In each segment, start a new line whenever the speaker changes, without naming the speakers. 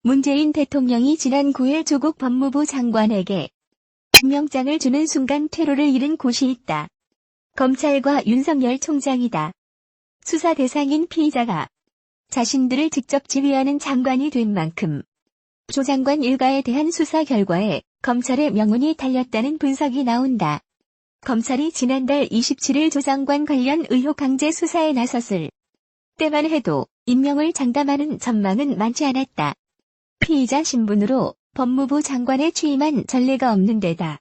문재인 대통령이 지난 9일 조국 법무부 장관에게 임명장을 주는 순간 퇴로를 잃은 곳이 있다. 검찰과 윤석열 총장이다. 수사 대상인 피의자가 자신들을 직접 지휘하는 장관이 된 만큼 조 장관 일가에 대한 수사 결과에 검찰의 명운이 달렸다는 분석이 나온다. 검찰이 지난달 27일 조 장관 관련 의혹 강제 수사에 나섰을 때만 해도 임명을 장담하는 전망은 많지 않았다. 피의자 신분으로 법무부 장관에 취임한 전례가 없는 데다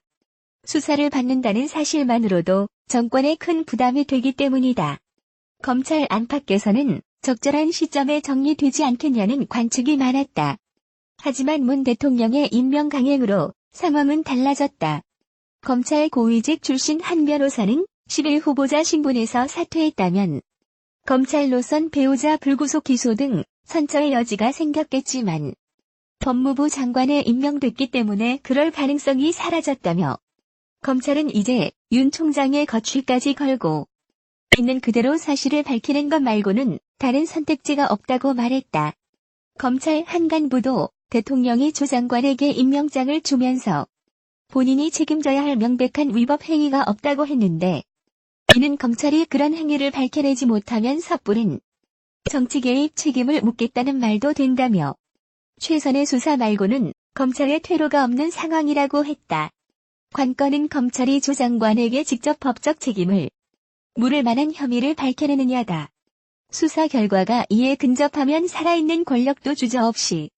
수사를 받는다는 사실만으로도 정권에 큰 부담이 되기 때문이다. 검찰 안팎에서는 적절한 시점에 정리되지 않겠냐는 관측이 많았다. 하지만 문 대통령의 임명 강행으로 상황은 달라졌다. 검찰 고위직 출신 한 변호사는 10일 후보자 신분에서 사퇴했다면 검찰로선 배우자 불구속 기소 등 선처의 여지가 생겼겠지만 법무부 장관에 임명됐기 때문에 그럴 가능성이 사라졌다며 검찰은 이제 윤 총장의 거취까지 걸고 있는 그대로 사실을 밝히는 것 말고는 다른 선택지가 없다고 말했다. 검찰 한 간부도 대통령이 조 장관에게 임명장을 주면서 본인이 책임져야 할 명백한 위법 행위가 없다고 했는데 이는 검찰이 그런 행위를 밝혀내지 못하면 섣부른 정치 개입 책임을 묻겠다는 말도 된다며 최선의 수사 말고는 검찰의 퇴로가 없는 상황이라고 했다. 관건은 검찰이 조 장관에게 직접 법적 책임을 물을 만한 혐의를 밝혀내느냐다. 수사 결과가 이에 근접하면 살아있는 권력도 주저없이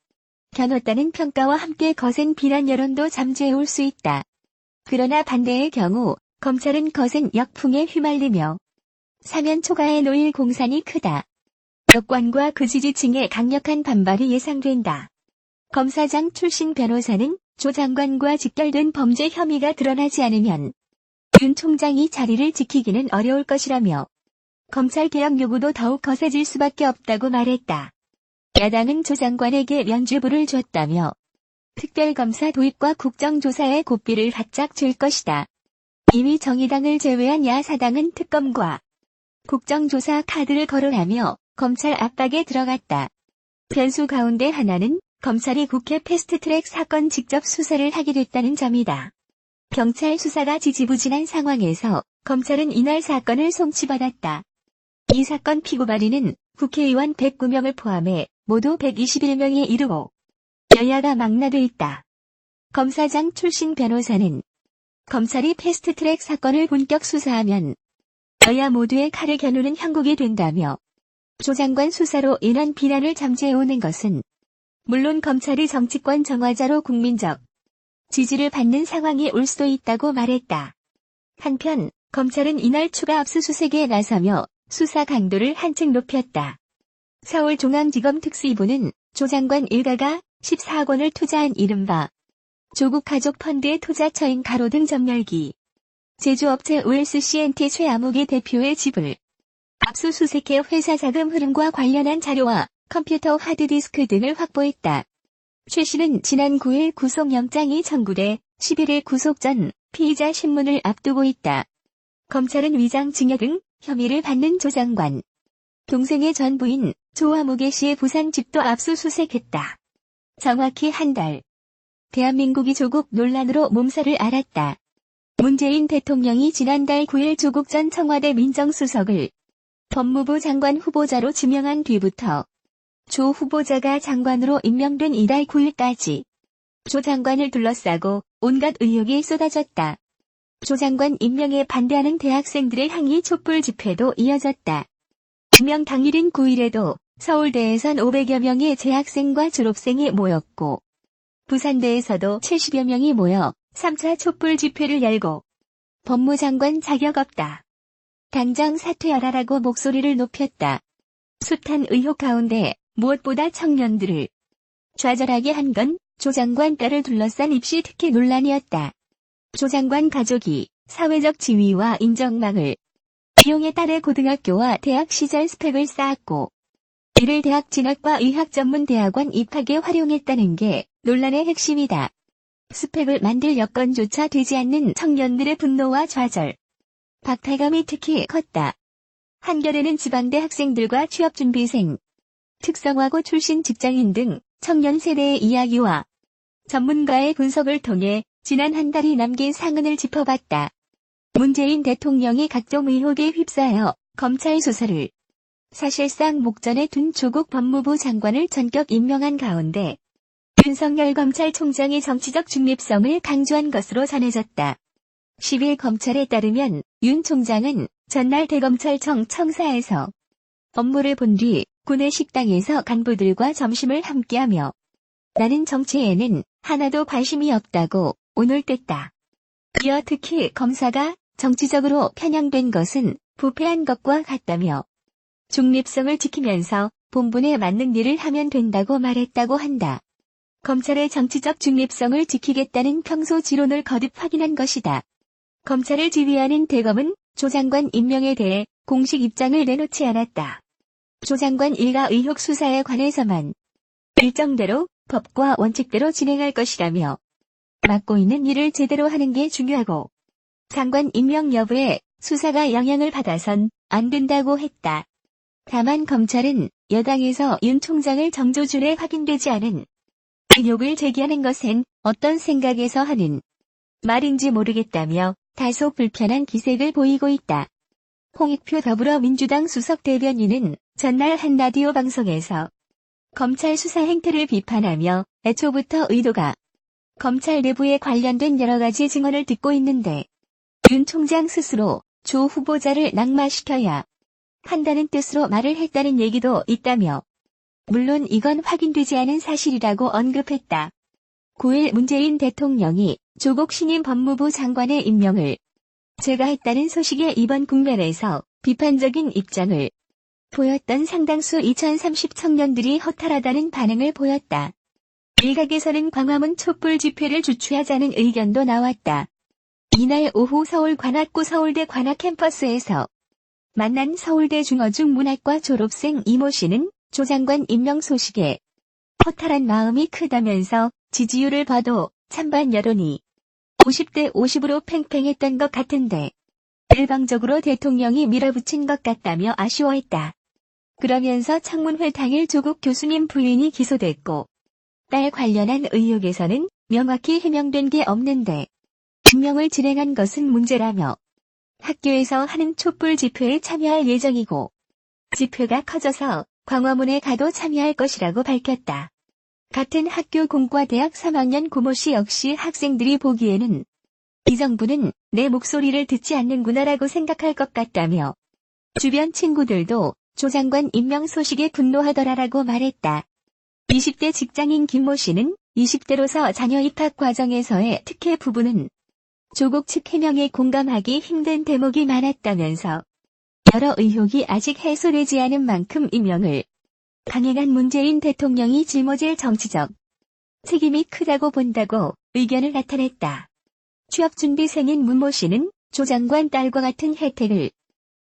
겨눴다는 평가와 함께 거센 비난 여론도 잠재울 수 있다. 그러나 반대의 경우 검찰은 거센 역풍에 휘말리며 사면 초과에 놓일 공산이 크다. 여권과 그 지지층의 강력한 반발이 예상된다. 검사장 출신 변호사는 조 장관과 직결된 범죄 혐의가 드러나지 않으면 윤 총장이 자리를 지키기는 어려울 것이라며 검찰 개혁 요구도 더욱 거세질 수밖에 없다고 말했다. 야당은 조 장관에게 면죄부를 줬다며 특별검사 도입과 국정조사에 고삐를 바짝 줄 것이다. 이미 정의당을 제외한 야사당은 특검과 국정조사 카드를 거론하며 검찰 압박에 들어갔다. 변수 가운데 하나는 검찰이 국회 패스트트랙 사건 직접 수사를 하게 됐다는 점이다. 경찰 수사가 지지부진한 상황에서 검찰은 이날 사건을 송치받았다. 이 사건 피고 발의는 국회의원 109명을 포함해 모두 121명에 이르고 여야가 망라돼 있다. 검사장 출신 변호사는 검찰이 패스트트랙 사건을 본격 수사하면 여야 모두의 칼을 겨누는 형국이 된다며 조 장관 수사로 인한 비난을 잠재우는 것은 물론 검찰이 정치권 정화자로 국민적 지지를 받는 상황이 올 수도 있다고 말했다. 한편 검찰은 이날 추가 압수수색에 나서며 수사 강도를 한층 높였다. 서울중앙지검 특수이부는 조 장관 일가가 14억 원을 투자한 이른바 조국 가족 펀드의 투자처인 가로등 점열기 제조업체 OSCNT 최아무개 대표의 집을 압수수색해 회사 자금 흐름과 관련한 자료와 컴퓨터 하드디스크 등을 확보했다. 최 씨는 지난 9일 구속영장이 청구돼 11일 구속 전 피의자 신문을 앞두고 있다. 검찰은 위장증여 등 혐의를 받는 조 장관 동생의 전 부인 조아무개 씨의 부산 집도 압수수색했다. 정확히 한 달. 대한민국이 조국 논란으로 몸살을 앓았다. 문재인 대통령이 지난달 9일 조국 전 청와대 민정수석을 법무부 장관 후보자로 지명한 뒤부터 조 후보자가 장관으로 임명된 이달 9일까지 조 장관을 둘러싸고 온갖 의혹이 쏟아졌다. 조 장관 임명에 반대하는 대학생들의 항의 촛불 집회도 이어졌다. 임명 당일인 9일에도 서울대에선 500여 명의 재학생과 졸업생이 모였고 부산대에서도 70여 명이 모여 3차 촛불 집회를 열고 법무장관 자격 없다. 당장 사퇴하라라고 목소리를 높였다. 숱한 의혹 가운데 무엇보다 청년들을 좌절하게 한 건 조 장관 딸을 둘러싼 입시 특혜 논란이었다. 조 장관 가족이 사회적 지위와 인정망을 이용해 딸의 고등학교와 대학 시절 스펙을 쌓았고 이를 대학 진학과 의학전문대학원 입학에 활용했다는 게 논란의 핵심이다. 스펙을 만들 여건조차 되지 않는 청년들의 분노와 좌절, 박탈감이 특히 컸다. 한겨레는 지방대 학생들과 취업준비생, 특성화고 출신 직장인 등 청년 세대의 이야기와 전문가의 분석을 통해 지난 한 달이 남긴 상흔을 짚어봤다. 문재인 대통령이 각종 의혹에 휩싸여 검찰 수사를 사실상 목전에 둔 조국 법무부 장관을 전격 임명한 가운데 윤석열 검찰총장의 정치적 중립성을 강조한 것으로 전해졌다. 10일 검찰에 따르면 윤 총장은 전날 대검찰청 청사에서 업무를 본 뒤 구내 식당에서 간부들과 점심을 함께하며 나는 정치에는 하나도 관심이 없다고 오늘 뗐다. 이어 특히 검사가 정치적으로 편향된 것은 부패한 것과 같다며 중립성을 지키면서 본분에 맞는 일을 하면 된다고 말했다고 한다. 검찰의 정치적 중립성을 지키겠다는 평소 지론을 거듭 확인한 것이다. 검찰을 지휘하는 대검은 조 장관 임명에 대해 공식 입장을 내놓지 않았다. 조 장관 일가 의혹 수사에 관해서만 일정대로 법과 원칙대로 진행할 것이라며 맡고 있는 일을 제대로 하는 게 중요하고 장관 임명 여부에 수사가 영향을 받아선 안 된다고 했다. 다만 검찰은 여당에서 윤 총장을 정조준에 확인되지 않은 의혹을 제기하는 것은 어떤 생각에서 하는 말인지 모르겠다며 다소 불편한 기색을 보이고 있다. 홍익표 더불어민주당 수석 대변인은 전날 한 라디오 방송에서 검찰 수사 행태를 비판하며 애초부터 의도가 검찰 내부에 관련된 여러 가지 증언을 듣고 있는데 윤 총장 스스로 조 후보자를 낙마시켜야 한다는 뜻으로 말을 했다는 얘기도 있다며 물론 이건 확인되지 않은 사실이라고 언급했다. 9일 문재인 대통령이 조국 신임 법무부 장관의 임명을 제거했다는 소식에 이번 국면에서 비판적인 입장을 보였던 상당수 2030 청년들이 허탈하다는 반응을 보였다. 일각에서는 광화문 촛불 집회를 주최하자는 의견도 나왔다. 이날 오후 서울 관악구 서울대 관악 캠퍼스에서 만난 서울대 중어중문학과 졸업생 이모 씨는 조 장관 임명 소식에 허탈한 마음이 크다면서 지지율을 봐도 찬반 여론이 50대 50으로 팽팽했던 것 같은데 일방적으로 대통령이 밀어붙인 것 같다며 아쉬워했다. 그러면서 청문회 당일 조국 교수님 부인이 기소됐고 딸 관련한 의혹에서는 명확히 해명된 게 없는데 임명을 진행한 것은 문제라며 학교에서 하는 촛불 집회에 참여할 예정이고 집회가 커져서 광화문에 가도 참여할 것이라고 밝혔다. 같은 학교 공과대학 3학년 고모 씨 역시 학생들이 보기에는 이 정부는 내 목소리를 듣지 않는구나라고 생각할 것 같다며 주변 친구들도 조 장관 임명 소식에 분노하더라라고 말했다. 20대 직장인 김모 씨는 20대로서 자녀 입학 과정에서의 특혜 부분은 조국 측 해명에 공감하기 힘든 대목이 많았다면서 여러 의혹이 아직 해소되지 않은 만큼 임명을 강행한 문재인 대통령이 짊어질 정치적 책임이 크다고 본다고 의견을 나타냈다. 취업준비생인 문모 씨는 조 장관 딸과 같은 혜택을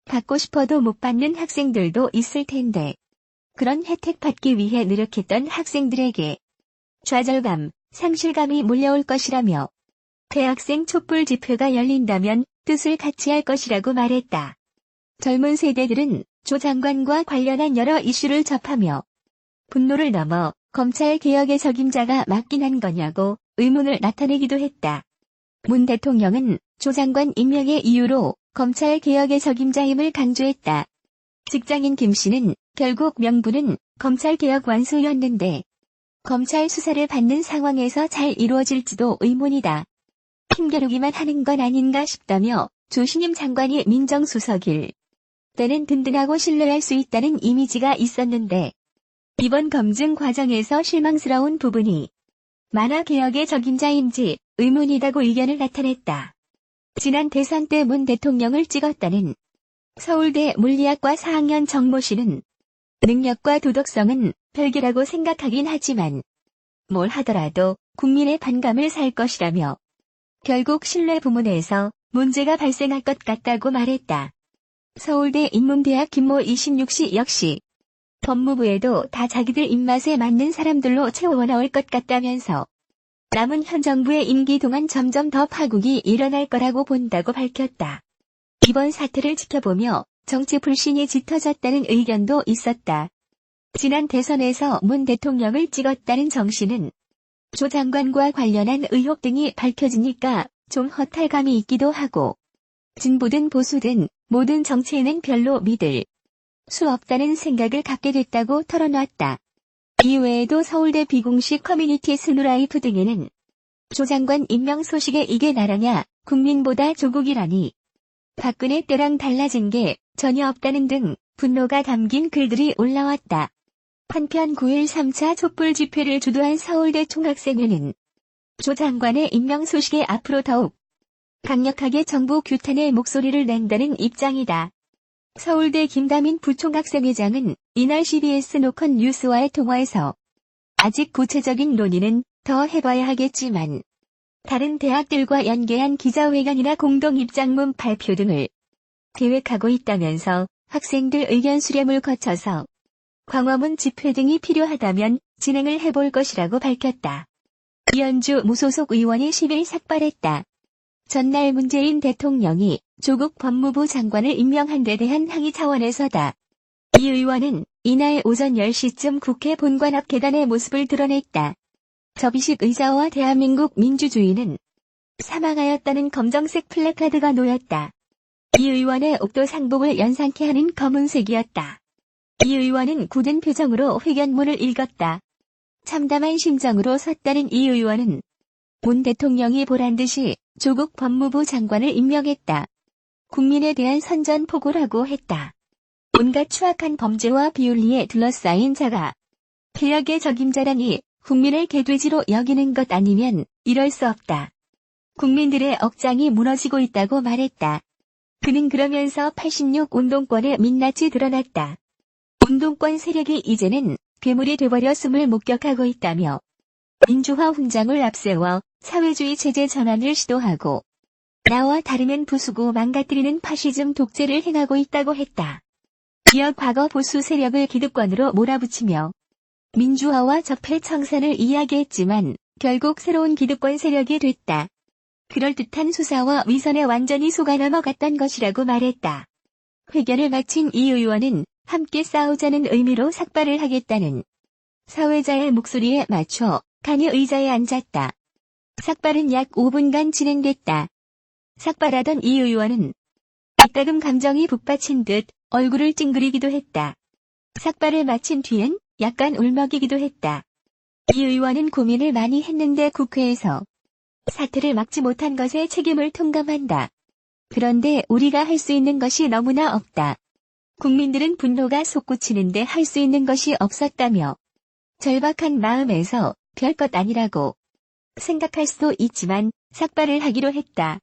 받고 싶어도 못 받는 학생들도 있을 텐데 그런 혜택 받기 위해 노력했던 학생들에게 좌절감, 상실감이 몰려올 것이라며 대학생 촛불 집회가 열린다면 뜻을 같이 할 것이라고 말했다. 젊은 세대들은 조 장관과 관련한 여러 이슈를 접하며 분노를 넘어 검찰 개혁의 적임자가 맞긴 한 거냐고 의문을 나타내기도 했다. 문 대통령은 조 장관 임명의 이유로 검찰 개혁의 적임자임을 강조했다. 직장인 김 씨는 결국 명분은 검찰 개혁 완수였는데 검찰 수사를 받는 상황에서 잘 이루어질지도 의문이다. 힘겨루기만 하는 건 아닌가 싶다며 조 신임 장관이 민정수석일 때는 든든하고 신뢰할 수 있다는 이미지가 있었는데 이번 검증 과정에서 실망스러운 부분이 많아 개혁의 적임자인지 의문이다고 의견을 나타냈다. 지난 대선 때 문 대통령을 찍었다는 서울대 물리학과 4학년 정모 씨는 능력과 도덕성은 별개라고 생각하긴 하지만 뭘 하더라도 국민의 반감을 살 것이라며 결국 신뢰 부문에서 문제가 발생할 것 같다고 말했다. 서울대 인문대학 김모 26씨 역시 법무부에도 다 자기들 입맛에 맞는 사람들로 채워나올 것 같다면서 남은 현 정부의 임기 동안 점점 더 파국이 일어날 거라고 본다고 밝혔다. 이번 사태를 지켜보며 정치 불신이 짙어졌다는 의견도 있었다. 지난 대선에서 문 대통령을 찍었다는 정씨는 조 장관과 관련한 의혹 등이 밝혀지니까 좀 허탈감이 있기도 하고 진보든 보수든 모든 정치인은 별로 믿을 수 없다는 생각을 갖게 됐다고 털어놨다. 이외에도 서울대 비공식 커뮤니티 스누라이프 등에는 조 장관 임명 소식에 이게 나라냐, 국민보다 조국이라니, 박근혜 때랑 달라진 게 전혀 없다는 등 분노가 담긴 글들이 올라왔다. 한편 9일 3차 촛불 집회를 주도한 서울대 총학생회는 조 장관의 임명 소식에 앞으로 더욱 강력하게 정부 규탄의 목소리를 낸다는 입장이다. 서울대 김다민 부총학생회장은 이날 CBS 노컷 뉴스와의 통화에서 아직 구체적인 논의는 더 해봐야 하겠지만 다른 대학들과 연계한 기자회견이나 공동 입장문 발표 등을 계획하고 있다면서 학생들 의견 수렴을 거쳐서 광화문 집회 등이 필요하다면 진행을 해볼 것이라고 밝혔다. 이현주 무소속 의원이 10일 삭발했다. 전날 문재인 대통령이 조국 법무부 장관을 임명한 데 대한 항의 차원에서다. 이 의원은 이날 오전 10시쯤 국회 본관 앞 계단의 모습을 드러냈다. 접이식 의자와 대한민국 민주주의는 사망하였다는 검정색 플래카드가 놓였다. 이 의원의 옥도 상복을 연상케 하는 검은색이었다. 이 의원은 굳은 표정으로 회견문을 읽었다. 참담한 심정으로 섰다는 이 의원은 문 대통령이 보란듯이 조국 법무부 장관을 임명했다. 국민에 대한 선전포고라고 했다. 온갖 추악한 범죄와 비윤리에 둘러싸인 자가 개혁의 적임자라니 국민을 개돼지로 여기는 것 아니면 이럴 수 없다. 국민들의 억장이 무너지고 있다고 말했다. 그는 그러면서 86 운동권의 민낯이 드러났다. 운동권 세력이 이제는 괴물이 돼버렸음을 목격하고 있다며 민주화 훈장을 앞세워 사회주의 체제 전환을 시도하고 나와 다르면 부수고 망가뜨리는 파시즘 독재를 행하고 있다고 했다. 이어 과거 보수 세력을 기득권으로 몰아붙이며 민주화와 적폐 청산을 이야기했지만 결국 새로운 기득권 세력이 됐다. 그럴듯한 수사와 위선에 완전히 속아 넘어갔던 것이라고 말했다. 회견을 마친 이 의원은 함께 싸우자는 의미로 삭발을 하겠다는 사회자의 목소리에 맞춰 간이 의자에 앉았다. 삭발은 약 5분간 진행됐다. 삭발하던 이 의원은 이따금 감정이 북받친 듯 얼굴을 찡그리기도 했다. 삭발을 마친 뒤엔 약간 울먹이기도 했다. 이 의원은 고민을 많이 했는데 국회에서 사태를 막지 못한 것에 책임을 통감한다. 그런데 우리가 할 수 있는 것이 너무나 없다. 국민들은 분노가 솟구치는데 할 수 있는 것이 없었다며 절박한 마음에서 별것 아니라고 생각할 수도 있지만 삭발을 하기로 했다.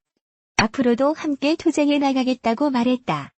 앞으로도 함께 투쟁해 나가겠다고 말했다.